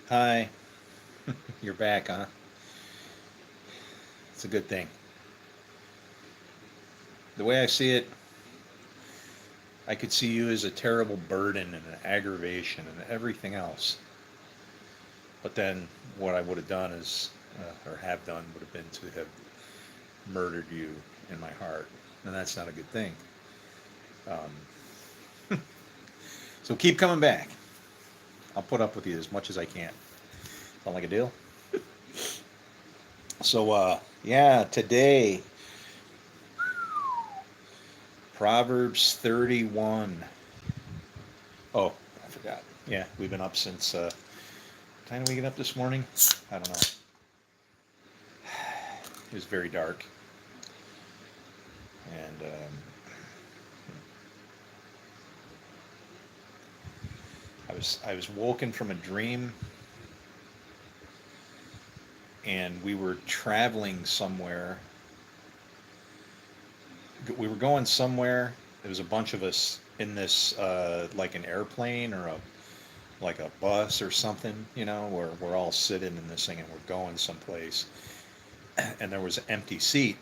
Hi, you're back, huh? It's a good thing. The way I see it, I could see you as a terrible burden and an aggravation and everything else. But then what I would have done is, or have done, would have been to have murdered you in my heart. And that's not a good thing. Um, so keep coming back. I'll put up with you as much as I can. Sound like a deal? So, yeah, today, Proverbs 31. Oh, I forgot. Yeah, we've been up since, what time did we get up this morning? I don't know. It was very dark. And I was woken from a dream, and we were traveling somewhere. We were going somewhere. There was a bunch of us in this, like an airplane or a like a bus or something, where we're all sitting in this thing and we're going someplace. And there was an empty seat,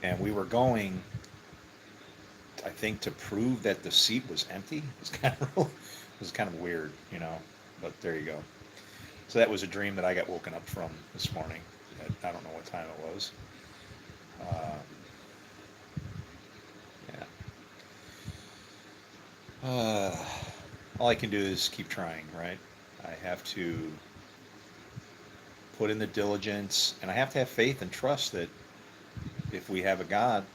and we were going, I think, to prove that the seat was empty. It was kind of weird, But there you go. So that was a dream that I got woken up from this morning. I don't know what time it was. Uh, yeah. All I can do is keep trying, right? I have to put in the diligence, and I have to have faith and trust that if we have a God,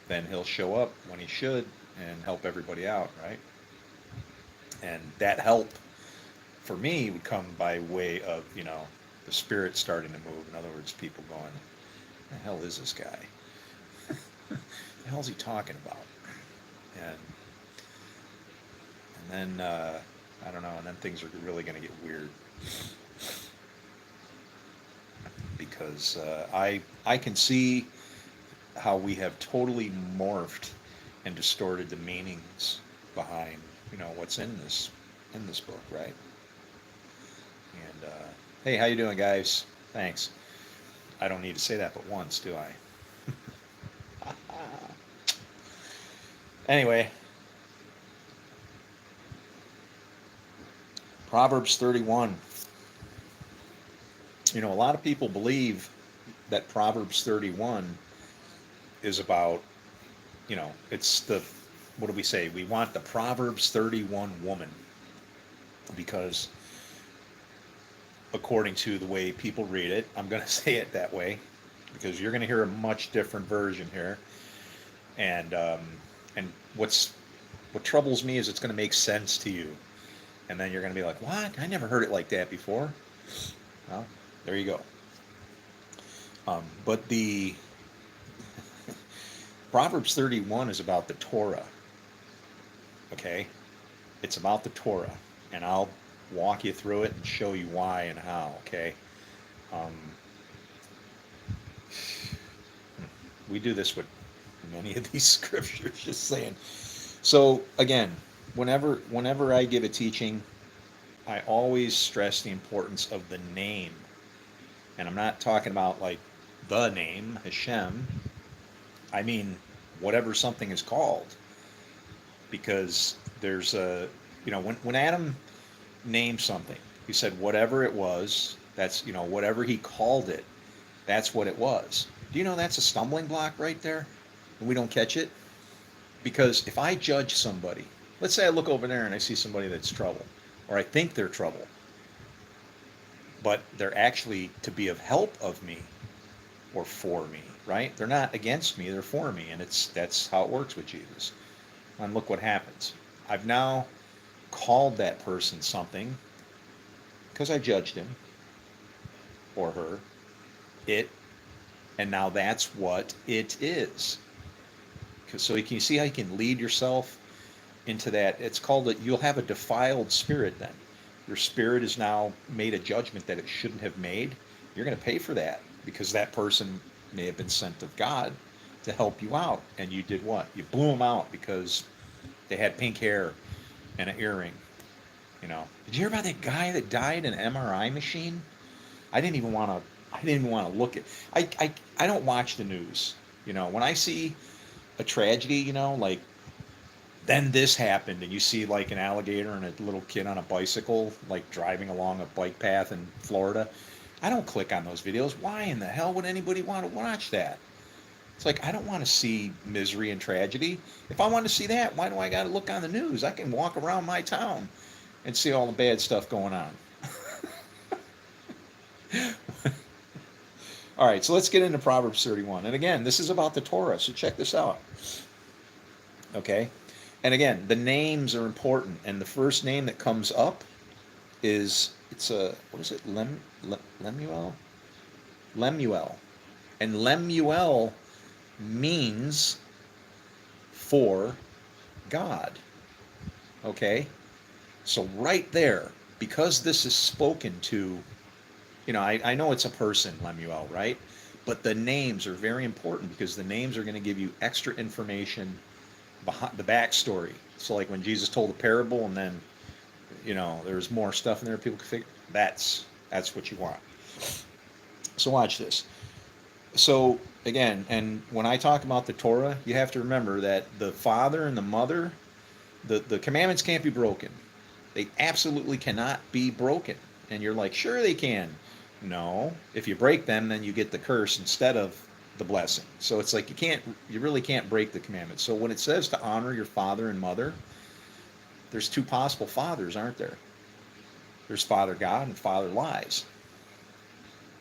then He'll show up when He should and help everybody out, right? And that help for me would come by way of, the Spirit starting to move. In other words, people going, "The hell is this guy? The hell's he talking about?" And and then I don't know. And then things are really going to get weird because I can see how we have totally morphed and distorted the meanings behind what's in this book, right? And hey, how you doing, guys? Thanks. I don't need to say that but once, do I? Anyway, Proverbs 31. A lot of people believe that Proverbs 31 is about, it's the, what do we say? We want the Proverbs 31 woman because, according to the way people read it, I'm going to say it that way because you're going to hear a much different version here. And and what troubles me is it's going to make sense to you, and then you're going to be like, "What? I never heard it like that before." Well, there you go. But the Proverbs 31 is about the Torah. Okay, it's about the Torah, and I'll walk you through it and show you why and how. Okay, um, we do this with many of these scriptures. Just saying. So again, whenever I give a teaching, I always stress the importance of the name, and I'm not talking about like the name Hashem. I mean whatever something is called, because there's a when Adam named something, he said whatever it was. That's whatever he called it. That's what it was. Do you know that's a stumbling block right there? And we don't catch it because if I judge somebody, let's say I look over there and I see somebody that's trouble, or I think they're trouble, but they're actually to be of help of me or for me, right? They're not against me, they're for me, and that's how it works with Jesus. And look what happens. I've now called that person something because I judged him or her, it, and now that's what it is. So you can see how you can lead yourself into that. It's called that you'll have a defiled spirit then. Your spirit has now made a judgment that it shouldn't have made. You're going to pay for that because that person may have been sent of God to help you out. And you did what? You blew them out because They had pink hair and an earring. Did you hear about that guy that died in an MRI machine? I didn't even want to. I didn't even want to look at. I don't watch the news. When I see a tragedy, like then this happened, and you see like an alligator and a little kid on a bicycle, like driving along a bike path in Florida. I don't click on those videos. Why in the hell would anybody want to watch that? It's like I don't want to see misery and tragedy. If I want to see that, why do I got to look on the news? I can walk around my town and see all the bad stuff going on. All right, so let's get into Proverbs 31. And again, this is about the Torah, so check this out. Okay? And again, the names are important. And the first name that comes up is, what is it? Lemuel? Lemuel. And Lemuel means for God. Okay? So right there, because this is spoken to, I know it's a person, Lemuel, right? But the names are very important because the names are going to give you extra information behind the backstory. So like when Jesus told the parable and then, there's more stuff in there people can figure, that's what you want. So watch this. So again, and when I talk about the Torah, you have to remember that the father and the mother, the commandments can't be broken. They absolutely cannot be broken. And you're like, sure they can. No, if you break them, then you get the curse instead of the blessing. So it's like you really can't break the commandments. So when it says to honor your father and mother, there's two possible fathers, aren't there? There's Father God and Father Lies.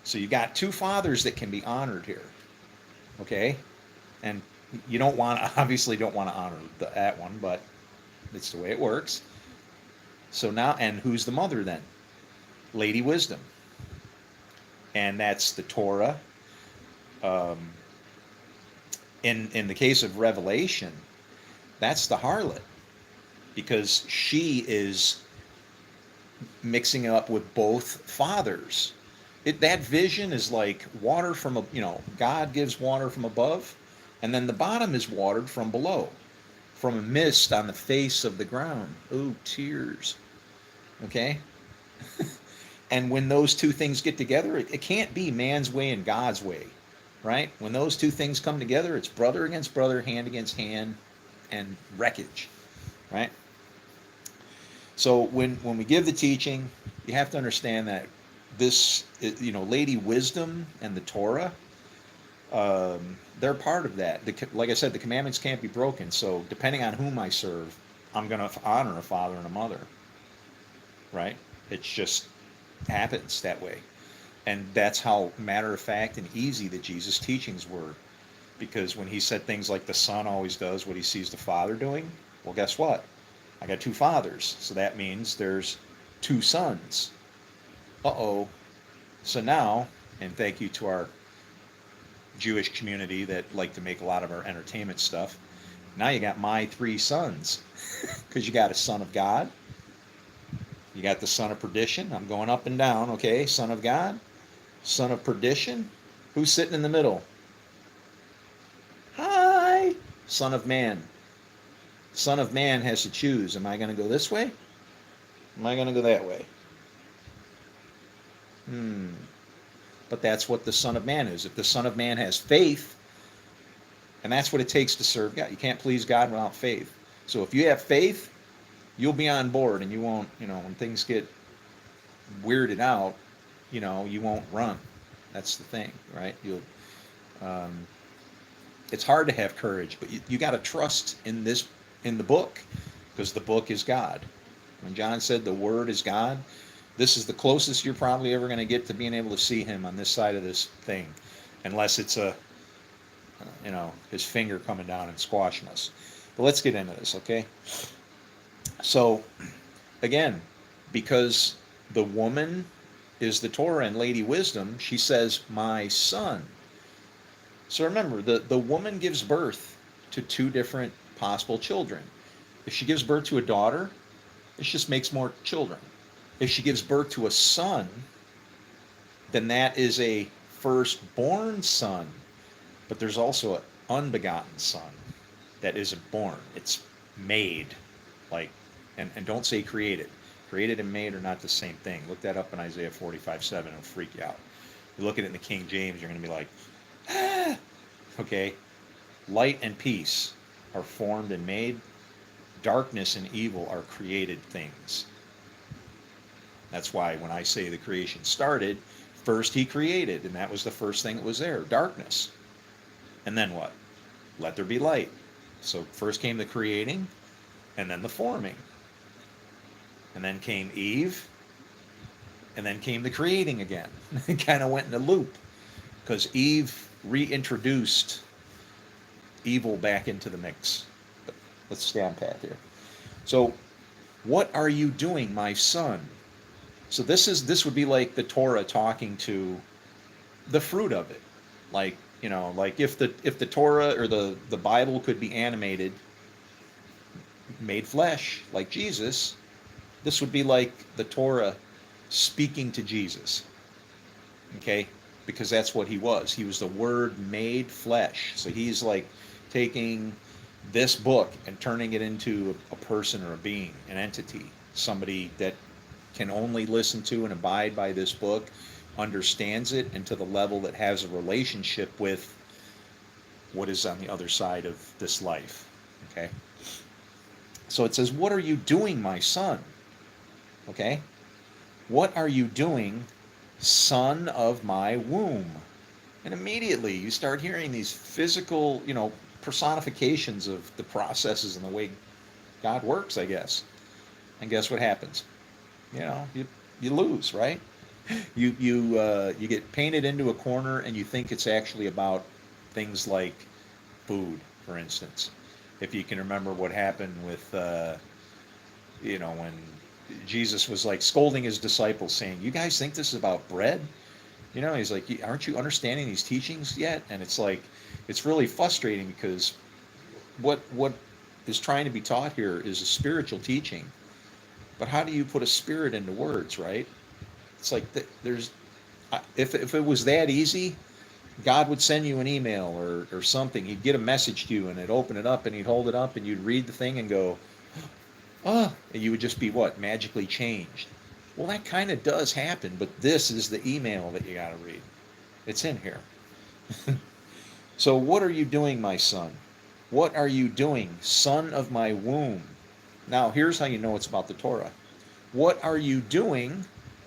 So you got two fathers that can be honored here. Okay? And you obviously don't want to honor that one, but it's the way it works. So now, and who's the mother then? Lady Wisdom. And that's the Torah. In the case of Revelation, that's the harlot, because she is mixing up with both fathers. That vision is like water from God gives water from above, and then the bottom is watered from below, from a mist on the face of the ground. Ooh, tears. Okay? And when those two things get together, it can't be man's way and God's way, right? When those two things come together, it's brother against brother, hand against hand, and wreckage, right? So when we give the teaching, you have to understand that this, Lady Wisdom and the Torah, they're part of that. Like I said, the commandments can't be broken. So depending on whom I serve, I'm going to honor a father and a mother, right? It's just happens that way. And that's how matter of fact and easy the Jesus teachings were. Because when he said things like the son always does what he sees the father doing, well, guess what? I got two fathers. So that means there's two sons. Uh-oh. So now, and thank you to our Jewish community that like to make a lot of our entertainment stuff, now you got my three sons. Because you got a son of God, you got the son of perdition. I'm going up and down, okay? Son of God, son of perdition. Who's sitting in the middle? Hi! Son of man. Son of man has to choose. Am I going to go this way? Am I going to go that way? But that's what the Son of Man is. If the Son of Man has faith, and that's what it takes to serve God. You can't please God without faith. So if you have faith, you'll be on board, and you won't, when things get weirded out, you won't run. That's the thing, right? It's hard to have courage, but you got to trust in the book, because the book is God. When John said the Word is God, this is the closest you're probably ever going to get to being able to see Him on this side of this thing, unless it's His finger coming down and squashing us. But let's get into this, okay? So, again, because the woman is the Torah and Lady Wisdom, she says, my son. So remember, the woman gives birth to two different possible children. If she gives birth to a daughter, it just makes more children. If she gives birth to a son, then that is a firstborn son. But there's also an unbegotten son that isn't born. It's made, like, and don't say created. Created and made are not the same thing. Look that up in Isaiah 45:7. It'll freak you out. You look at it in the King James, you're going to be like, ah. Okay. Light and peace are formed and made. Darkness and evil are created things. That's why when I say the creation started, first he created, and that was the first thing that was there, darkness. And then what? Let there be light. So first came the creating, and then the forming. And then came Eve, and then came the creating again. It kind of went in a loop, because Eve reintroduced evil back into the mix. But let's stay on path here. So, what are you doing, my son? So this would be like the Torah talking to the fruit of it. Like, like if the Torah or the Bible could be animated, made flesh, like Jesus, this would be like the Torah speaking to Jesus. Okay? Because that's what he was. He was the Word made flesh. So he's like taking this book and turning it into a person or a being, an entity, somebody that can only listen to and abide by this book, understands it, and to the level that has a relationship with what is on the other side of this life. Okay? So it says, what are you doing, my son? Okay? What are you doing, son of my womb? And immediately you start hearing these physical, personifications of the processes and the way God works, I guess. And guess what happens? You lose, right? You get painted into a corner, and you think it's actually about things like food, for instance. If you can remember what happened with, when Jesus was like scolding his disciples, saying, "You guys think this is about bread?" He's like, "Aren't you understanding these teachings yet?" And it's like, it's really frustrating, because what is trying to be taught here is a spiritual teaching. But how do you put a spirit into words, right? It's like if it was that easy, God would send you an email or something. He'd get a message to you, and it'd open it up, and he'd hold it up, and you'd read the thing and go, and you would just be magically changed. Well, that kind of does happen, but this is the email that you got to read. It's in here. So what are you doing, my son? What are you doing, son of my womb? Now, here's how you know it's about the Torah. What are you doing,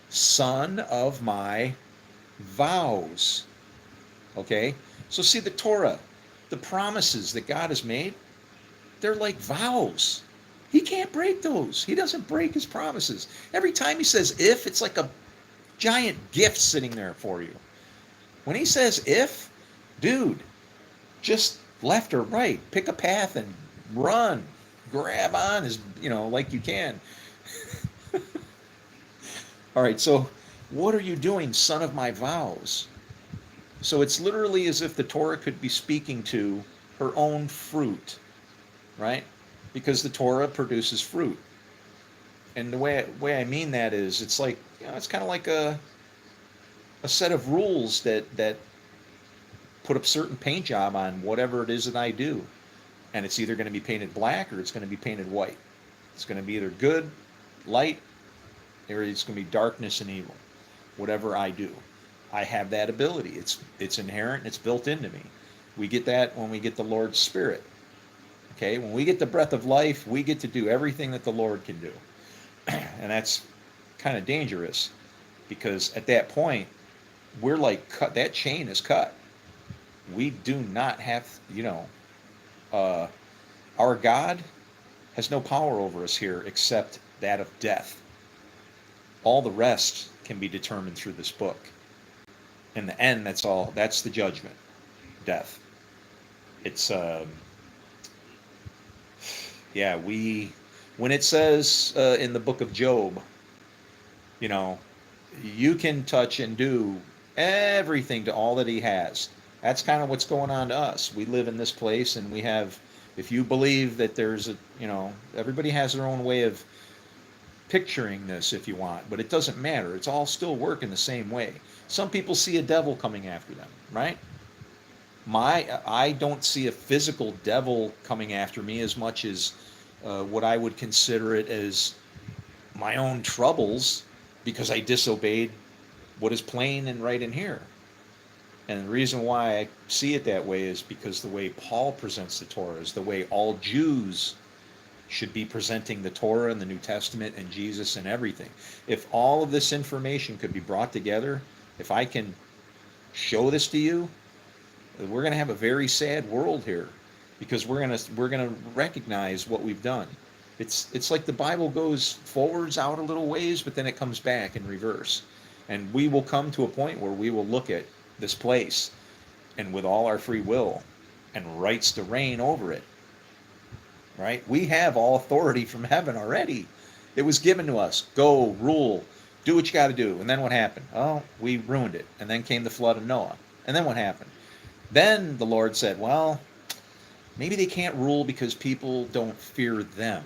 son of my vows? Okay? So see, the Torah, the promises that God has made, they're like vows. He can't break those. He doesn't break his promises. Every time he says if, it's like a giant gift sitting there for you. When he says if, dude, just left or right, pick a path and run. Grab on as, like you can. All right, so what are you doing, son of my vows? So it's literally as if the Torah could be speaking to her own fruit, right? Because the Torah produces fruit. And the way I mean that is, it's like, it's kind of like a set of rules that put a certain paint job on whatever it is that I do. And it's either going to be painted black or it's going to be painted white. It's going to be either good, light, or it's going to be darkness and evil. Whatever I do, I have that ability. It's inherent and it's built into me. We get that when we get the Lord's Spirit. Okay, when we get the breath of life, we get to do everything that the Lord can do. And that's kind of dangerous, because at that point, we're like cut. That chain is cut. We do not have, our God has no power over us here except that of death. All the rest can be determined through this book. In the end, that's the judgment, death. It's, when it says in the book of Job, you can touch and do everything to all that he has. That's kind of what's going on to us. We live in this place, and we have, if you believe that there's everybody has their own way of picturing this if you want, but it doesn't matter. It's all still working the same way. Some people see a devil coming after them, right? I don't see a physical devil coming after me as much as what I would consider it as my own troubles because I disobeyed what is plain and right in here. And the reason why I see it that way is because the way Paul presents the Torah is the way all Jews should be presenting the Torah and the New Testament and Jesus and everything. If all of this information could be brought together, if I can show this to you, we're going to have a very sad world here because we're going to recognize what we've done. It's like the Bible goes forwards out a little ways, but then it comes back in reverse. And we will come to a point where we will look at this place and with all our free will and rights to reign over it. Right? We have all authority from heaven already. It was given to us. Go, rule, do what you got to do. And then what happened? Oh, we ruined it. And then came the flood of Noah. And then what happened? Then the Lord said, well, maybe they can't rule because people don't fear them.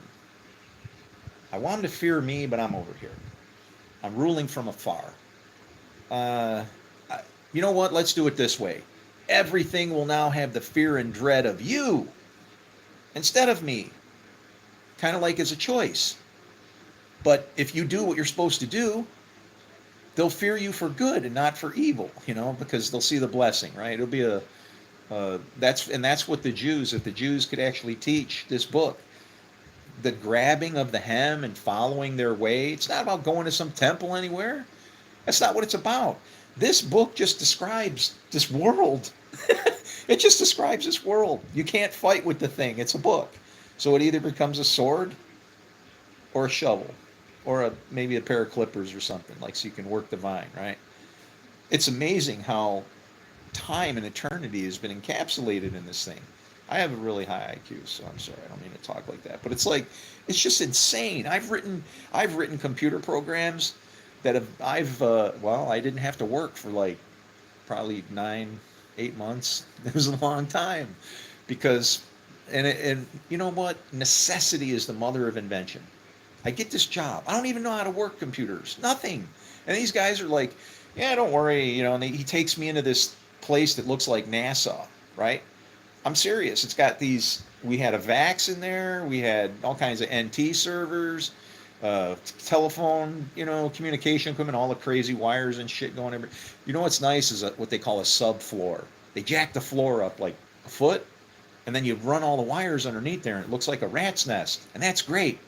I want them to fear me, but I'm over here. I'm ruling from afar. You know what? Let's do it this way. Everything will now have the fear and dread of you instead of me. Kind of like as a choice. But if you do what you're supposed to do, they'll fear you for good and not for evil, because they'll see the blessing, right? It'll be that's what the Jews, if the Jews could actually teach this book, the grabbing of the hem and following their way, it's not about going to some temple anywhere. That's not what it's about. This book just describes this world. It just describes this world. You can't fight with the thing. It's a book. So it either becomes a sword or a shovel or maybe a pair of clippers or something, like so you can work the vine, right? It's amazing how time and eternity has been encapsulated in this thing. I have a really high IQ, so I'm sorry, I don't mean to talk like that. But it's just insane. I've written computer programs that I didn't have to work for like probably 9-8 months. It was a long time because, and you know what? Necessity is the mother of invention. I get this job. I don't even know how to work computers. Nothing. And these guys are like, yeah, don't worry. And he takes me into this place that looks like NASA, right? I'm serious. It's got we had a VAX in there. We had all kinds of NT servers, telephone, communication equipment, all the crazy wires and shit going everywhere. You know what's nice is what they call a subfloor. They jack the floor up like a foot, and then you run all the wires underneath there, and it looks like a rat's nest. And that's great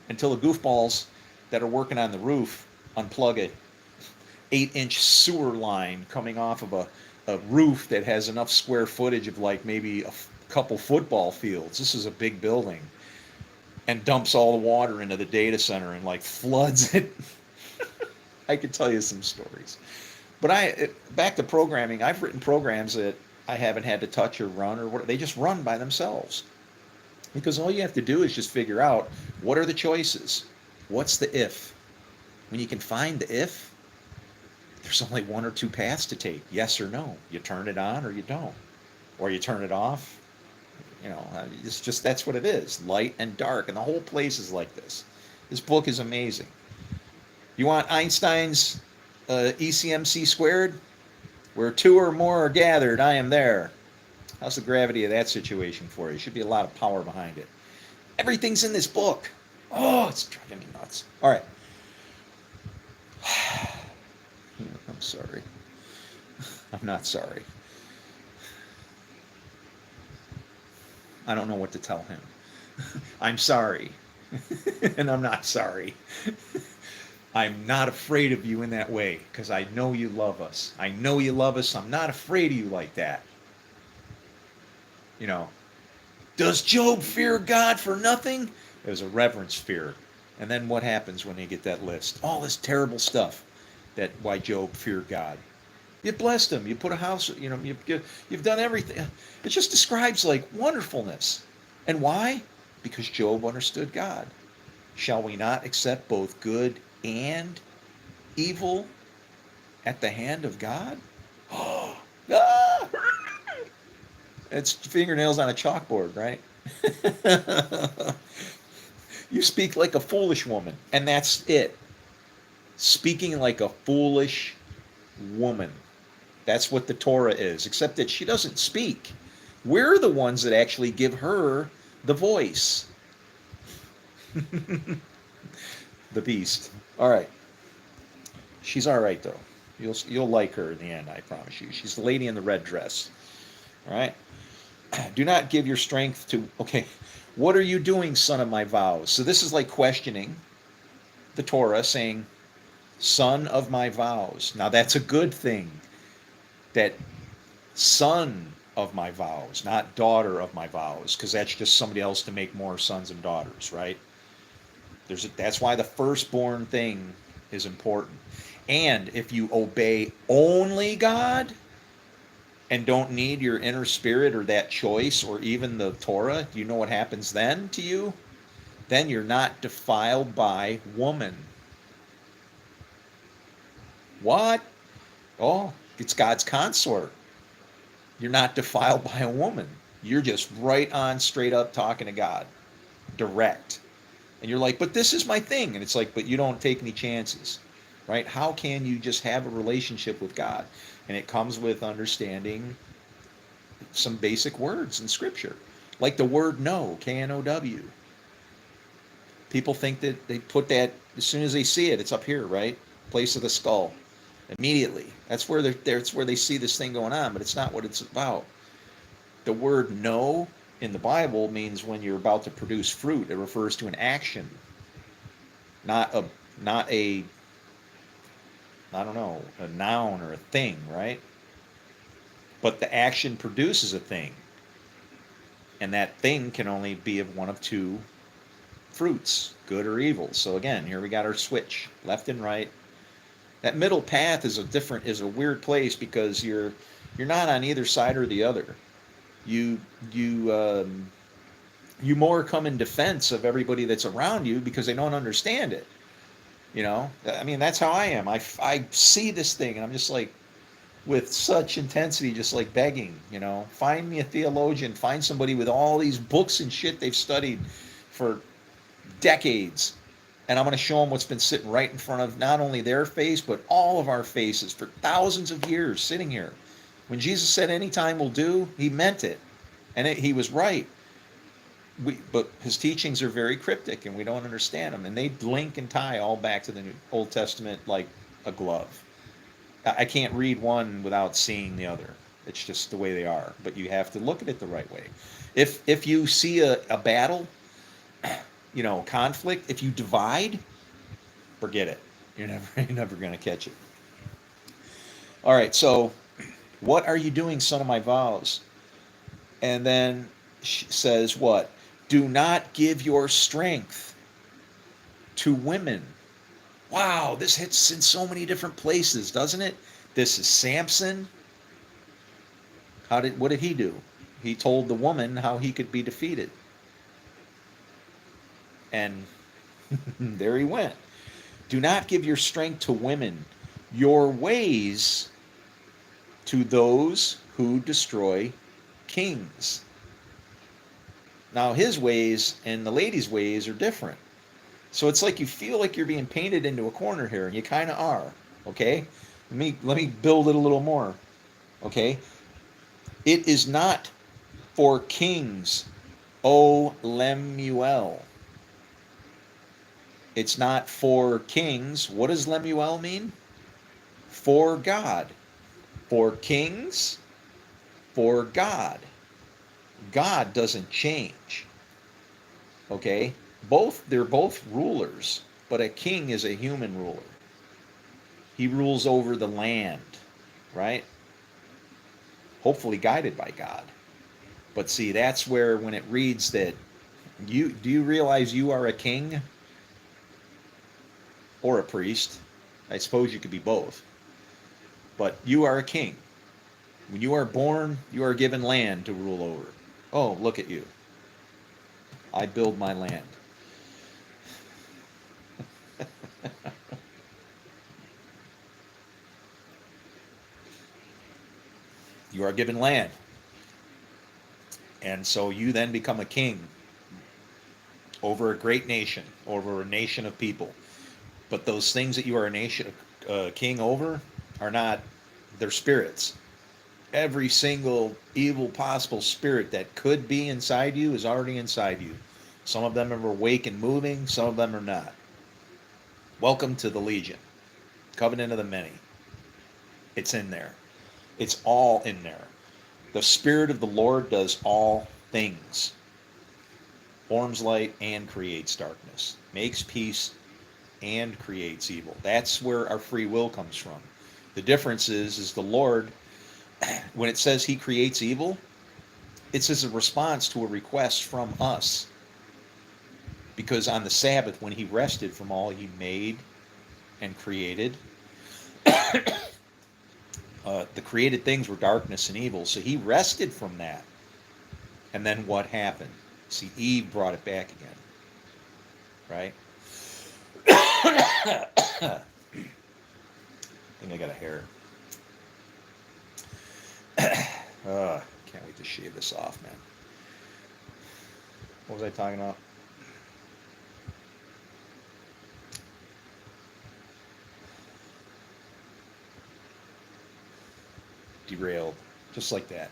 until the goofballs that are working on the roof unplug a 8-inch sewer line coming off of a roof that has enough square footage of like maybe a couple football fields. This is a big building, and dumps all the water into the data center and like floods it. I could tell you some stories. But back to programming, I've written programs that I haven't had to touch or run or what. They just run by themselves. Because all you have to do is just figure out what are the choices. What's the if? When you can find the if, there's only one or two paths to take, yes or no. You turn it on or you don't. Or you turn it off. It's just, that's what it is. Light and dark. And the whole place is like this. This book is amazing. You want Einstein's ECMC squared? Where two or more are gathered, I am there. How's the gravity of that situation for you? Should be a lot of power behind it. Everything's in this book. Oh, it's driving me nuts. All right. I'm sorry. I'm not sorry. I don't know what to tell him. I'm sorry. And I'm not sorry. I'm not afraid of you in that way because I know you love us. I know you love us. I'm not afraid of you like that. Does Job fear God for nothing? There's a reverence fear. And then what happens when you get that list? All this terrible stuff that why Job feared God. You blessed him. You put a house, you've done everything. It just describes like wonderfulness. And why? Because Job understood God. Shall we not accept both good and evil at the hand of God? Oh, ah! It's fingernails on a chalkboard, right? You speak like a foolish woman, and that's it. Speaking like a foolish woman. That's what the Torah is, except that she doesn't speak. We're the ones that actually give her the voice. The beast. All right. She's all right though. You'll like her in the end, I promise you. She's the lady in the red dress. All right. Do not give your strength to. Okay. What are you doing, son of my vows? So this is like questioning the Torah, saying, son of my vows. Now that's a good thing. That son of my vows, not daughter of my vows, because that's just somebody else to make more sons and daughters, right? That's why the firstborn thing is important. And if you obey only God and don't need your inner spirit or that choice or even the Torah, do you know what happens then to you? Then you're not defiled by woman. What? Oh, it's God's consort. You're not defiled by a woman. You're just right on, straight up talking to God, direct. And you're like, but this is my thing. And it's like, but you don't take any chances, right? How can you just have a relationship with God? And it comes with understanding some basic words in Scripture, like the word know, K-N-O-W. People think that they put that, as soon as they see it, it's up here, right? Place of the skull. Immediately. That's where they see this thing going on, but it's not what it's about. The word know in the Bible means when you're about to produce fruit. It refers to an action, not a I don't know, a noun or a thing, right? But the action produces a thing. And that thing can only be of one of two fruits, good or evil. So again, here we got our switch, left and right. That middle path is a weird place because you're not on either side or the other. You more come in defense of everybody that's around you because they don't understand it. You know, I mean, that's how I am. I see this thing and I'm just like, with such intensity, just like begging, find me a theologian, find somebody with all these books and shit they've studied for decades. And I'm going to show them what's been sitting right in front of not only their face, but all of our faces for thousands of years sitting here. When Jesus said any time will do, he meant it. And he was right. But his teachings are very cryptic and we don't understand them. And they link and tie all back to the Old Testament like a glove. I can't read one without seeing the other. It's just the way they are. But you have to look at it the right way. If you see a battle, conflict, if you divide, forget it. You're never going to catch it. All right, so what are you doing, son of my vows? And then she says what? Do not give your strength to women. Wow, this hits in so many different places, doesn't it? This is Samson. What did he do? He told the woman how he could be defeated. And there he went. Do not give your strength to women, your ways to those who destroy kings. Now his ways and the lady's ways are different. So it's like you feel like you're being painted into a corner here, and you kind of are. Okay? Let me build it a little more. Okay? It is not for kings, O Lemuel. It's not for kings. What does Lemuel mean? For God. For kings, for God. God doesn't change. Okay? They're both rulers, but a king is a human ruler. He rules over the land, right? Hopefully guided by God. But see, that's where when it reads that do you realize you are a king or a priest? I suppose you could be both. But you are a king. When you are born, you are given land to rule over. Oh, look at you. I build my land. You are given land. And so you then become a king over a great nation, over a nation of people. But those things that you are a king over are not, they're spirits. Every single evil possible spirit that could be inside you is already inside you. Some of them are awake and moving, some of them are not. Welcome to the Legion, covenant of the many. It's in there. It's all in there. The Spirit of the Lord does all things. Forms light and creates darkness. Makes peace and creates evil. That's where our free will comes from. The difference is the Lord, when it says he creates evil, it's as a response to a request from us. Because on the Sabbath, when he rested from all he made and created, the created things were darkness and evil. So he rested from that. And then what happened? See, Eve brought it back again. Right? I think I got a hair. Can't wait to shave this off, man. What was I talking about? Derailed, just like that.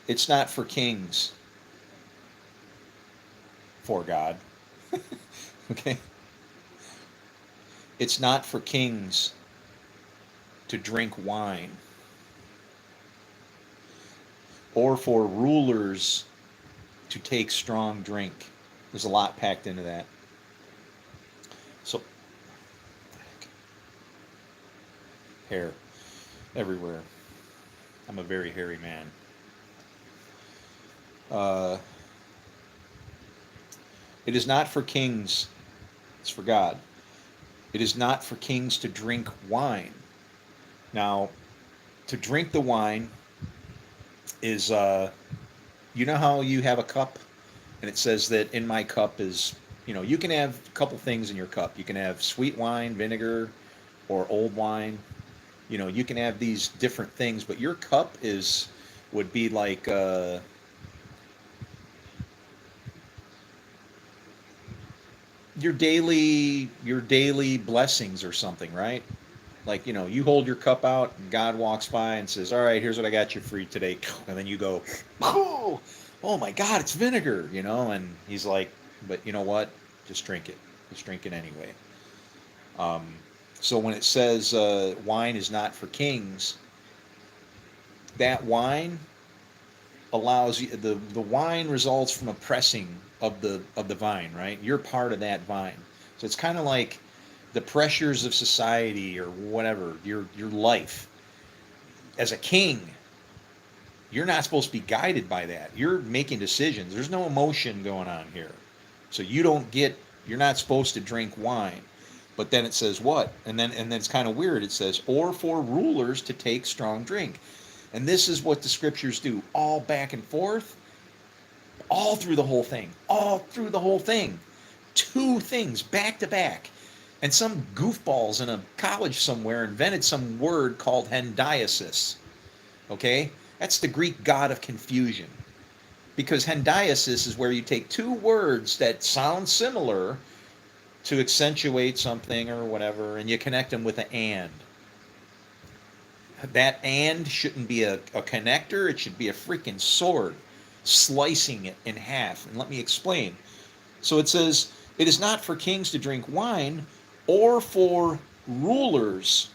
It's not for kings, for God. Okay? It's not for kings to drink wine, or for rulers to take strong drink. There's a lot packed into that. So, hair everywhere. I'm a very hairy man. It is not for kings, it's for God. It is not for kings to drink wine. Now, to drink the wine is, you know how you have a cup and it says that in my cup is, you can have a couple things in your cup. You can have sweet wine, vinegar, or old wine. You can have these different things, but your cup would be like, your daily blessings or something, right? Like, you hold your cup out and God walks by and says, all right, here's what I got you free today. And then you go, oh my God, it's vinegar, and he's like, but you know what? Just drink it. Just drink it anyway. So when it says wine is not for kings, that wine allows you, the wine results from a pressing of the vine, right? You're part of that vine. So it's kind of like the pressures of society or whatever, your life. As a king, you're not supposed to be guided by that. You're making decisions. There's no emotion going on here. So you're not supposed to drink wine. But then it says what? And then it's kind of weird. It says, or for rulers to take strong drink. And this is what the scriptures do, all back and forth, all through the whole thing. Two things back to back. And some goofballs in a college somewhere invented some word called hendiasis. Okay? That's the Greek god of confusion. Because hendiasis is where you take two words that sound similar to accentuate something or whatever, and you connect them with an and. That and shouldn't be a connector, it should be a freaking sword, slicing it in half. And let me explain. So it says, it is not for kings to drink wine, or for rulers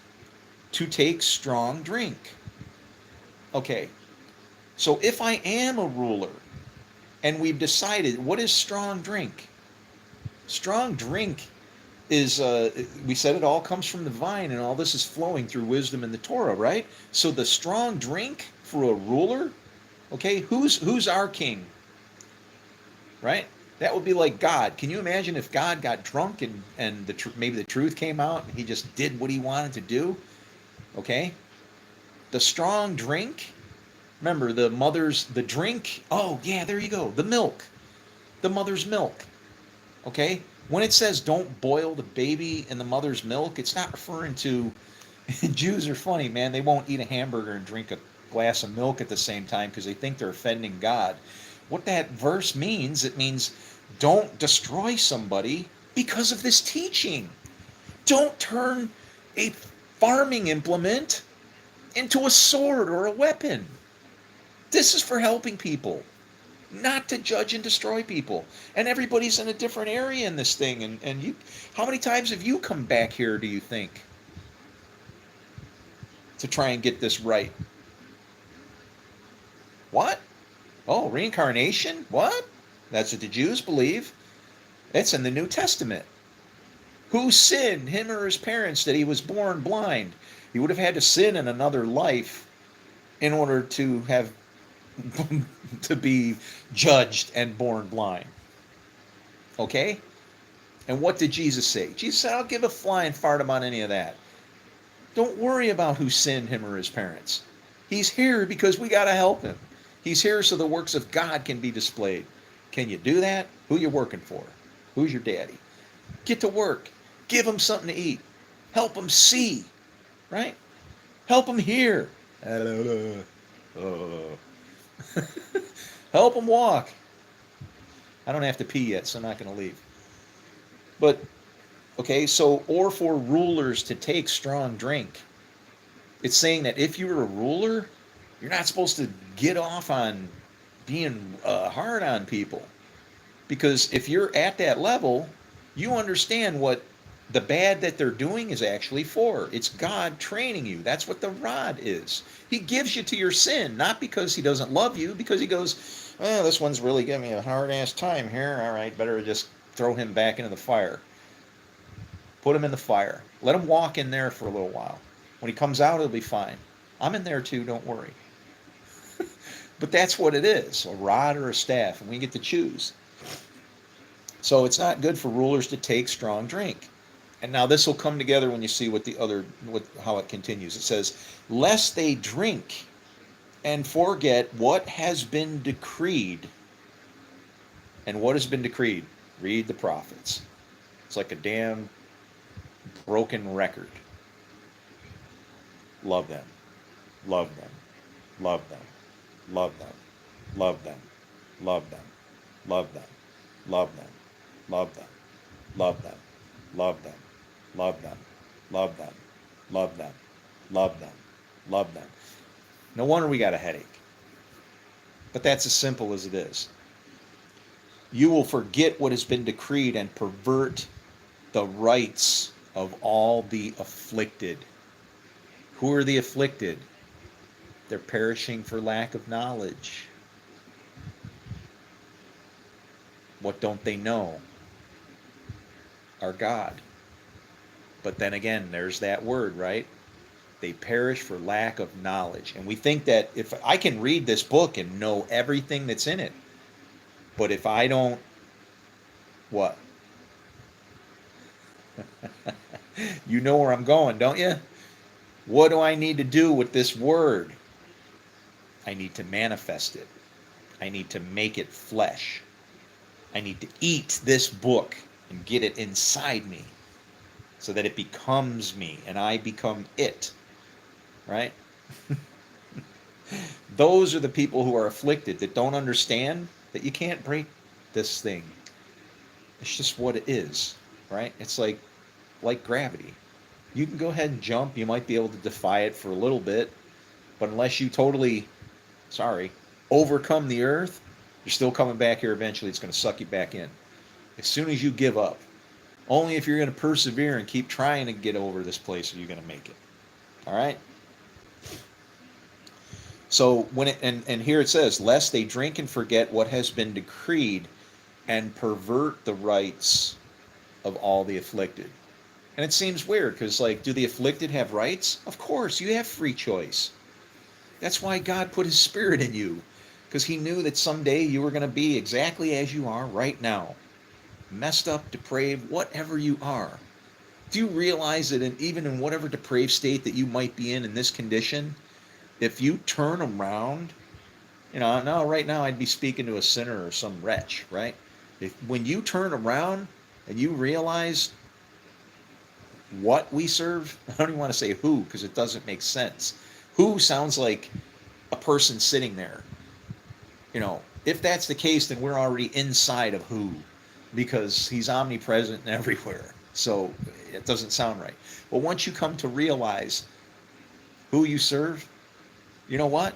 to take strong drink. Okay, so if I am a ruler, and we've decided, what is strong drink? Strong drink is, we said it all comes from the vine, and all this is flowing through wisdom in the Torah, right? So the strong drink for a ruler, okay, who's our king? Right? That would be like God. Can you imagine if God got drunk and maybe the truth came out and he just did what he wanted to do? Okay? The strong drink, remember the drink, oh yeah, there you go, the milk, the mother's milk. Okay? When it says don't boil the baby in the mother's milk, it's not referring to, Jews are funny, man. They won't eat a hamburger and drink a glass of milk at the same time because they think they're offending God. What that verse means, it means don't destroy somebody because of this teaching. Don't turn a farming implement into a sword or a weapon. This is for helping people, not to judge and destroy people. And everybody's in a different area in this thing. And you, how many times have you come back here, do you think, to try and get this right? What? Oh, reincarnation? What? That's what the Jews believe. It's in the New Testament. Who sinned, him or his parents, that he was born blind? He would have had to sin in another life in order to have to be judged and born blind. Okay? And what did Jesus say? Jesus said, I'll give a flying fart about any of that. Don't worry about who sinned, him or his parents. He's here because we got to help him. He's here so the works of God can be displayed. Can you do that? Who you working for? Who's your daddy? Get to work. Give him something to eat. Help him see. Right? Help him hear. Help him walk. I don't have to pee yet, so I'm not going to leave. But, okay, so, or for rulers to take strong drink. It's saying that if you're a ruler, you're not supposed to get off on being hard on people. Because if you're at that level, you understand what the bad that they're doing is actually for. It's God training you. That's what the rod is. He gives you to your sin, not because he doesn't love you, because he goes, well, this one's really giving me a hard-ass time here. All right, better just throw him back into the fire. Put him in the fire. Let him walk in there for a little while. When he comes out, he'll be fine. I'm in there too, don't worry. But that's what it is, a rod or a staff, and we get to choose. So it's not good for rulers to take strong drink. And now this will come together when you see how it continues. It says, lest they drink and forget what has been decreed. And what has been decreed? Read the prophets. It's like a damn broken record. Love them. Love them. Love them. Love them. Love them. Love them. Love them. Love them. Love them. Love them. Love them. Love them. Love them. Love them. Love them. Love them. No wonder we got a headache. But that's as simple as it is. You will forget what has been decreed and pervert the rights of all the afflicted. Who are the afflicted? They're perishing for lack of knowledge. What don't they know? Our God. But then again, there's that word, right? They perish for lack of knowledge. And we think that if I can read this book and know everything that's in it, but if I don't, what? You know where I'm going, don't you? What do I need to do with this word? I need to manifest it. I need to make it flesh. I need to eat this book and get it inside me so that it becomes me and I become it. Right? Those are the people who are afflicted, that don't understand that you can't break this thing. It's just what it is. Right? It's like gravity. You can go ahead and jump. You might be able to defy it for a little bit. But unless you totally, overcome the earth, you're still coming back here eventually. It's going to suck you back in. As soon as you give up. Only if you're going to persevere and keep trying to get over this place are you going to make it. All right? So when and here it says, lest they drink and forget what has been decreed and pervert the rights of all the afflicted. And it seems weird because, do the afflicted have rights? Of course, you have free choice. That's why God put his spirit in you, because he knew that someday you were going to be exactly as you are right now. Messed up, depraved, whatever you are. Do you realize that even in whatever depraved state that you might be in this condition, if you turn around, now right now I'd be speaking to a sinner or some wretch, right? When you turn around and you realize what we serve, I don't even want to say who, because it doesn't make sense. Who sounds like a person sitting there. If that's the case, then we're already inside of who, because he's omnipresent and everywhere. So it doesn't sound right. But once you come to realize who you serve, you know what?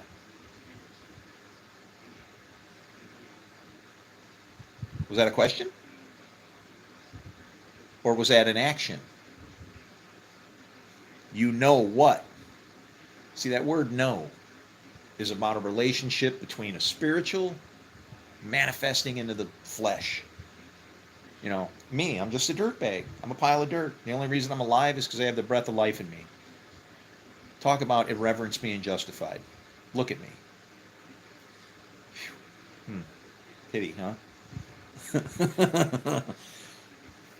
Was that a question? Or was that an action? You know what? See, that word know is about a relationship between a spiritual manifesting into the flesh. You know, me, I'm just a dirt bag. I'm a pile of dirt. The only reason I'm alive is because I have the breath of life in me. Talk about irreverence being justified. Look at me. Hmm. Pity, huh?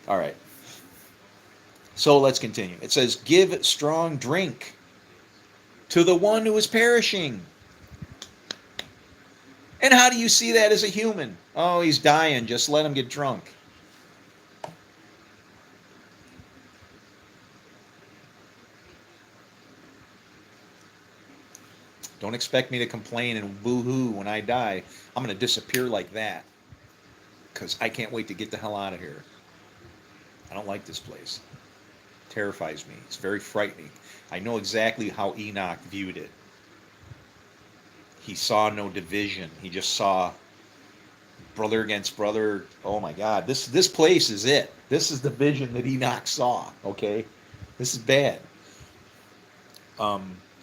All right. So let's continue. It says, give strong drink to the one who is perishing. And how do you see that as a human? Oh, he's dying. Just let him get drunk. Don't expect me to complain and boo-hoo when I die. I'm going to disappear like that because I can't wait to get the hell out of here. I don't like this place. It terrifies me. It's very frightening. I know exactly how Enoch viewed it. He saw no division. He just saw brother against brother. Oh my God, this place is it. This is the vision that Enoch saw. Okay, this is bad.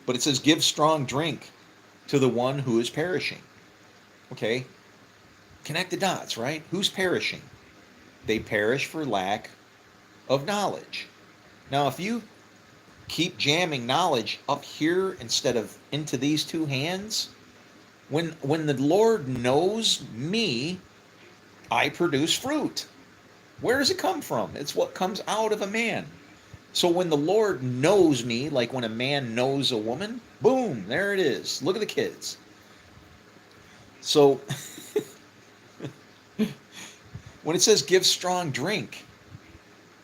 But it says, "Give strong drink to the one who is perishing." Okay, connect the dots, right? Who's perishing? They perish for lack of knowledge. Now, if you keep jamming knowledge up here instead of into these two hands, when the Lord knows me, I produce fruit. Where does it come from? It's what comes out of a man. So when the Lord knows me, like when a man knows a woman, boom, there it is. Look at the kids. So when it says give strong drink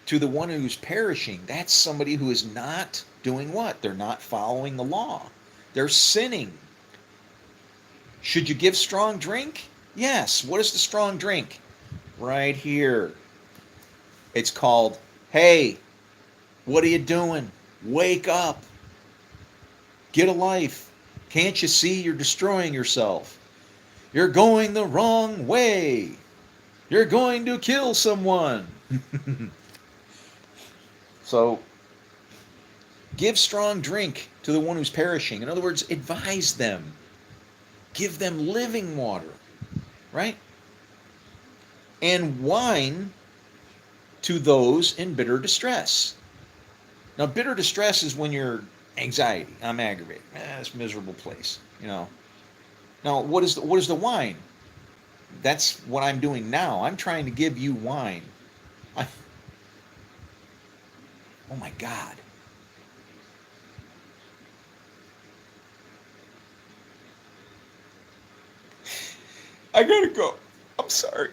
to the one who's perishing, that's somebody who is not doing what? They're not following the law. They're sinning. Should you give strong drink? Yes. What is the strong drink? Right here. It's called, hey, what are you doing? Wake up. Get a life. Can't you see you're destroying yourself? You're going the wrong way. You're going to kill someone. So, give strong drink to the one who's perishing. In other words, advise them. Give them living water, right? And wine to those in bitter distress. Now, bitter distress is when you're anxiety. I'm aggravated. It's a miserable place, you know. Now, what is the wine? That's what I'm doing now. I'm trying to give you wine. Oh my God. I gotta go. I'm sorry.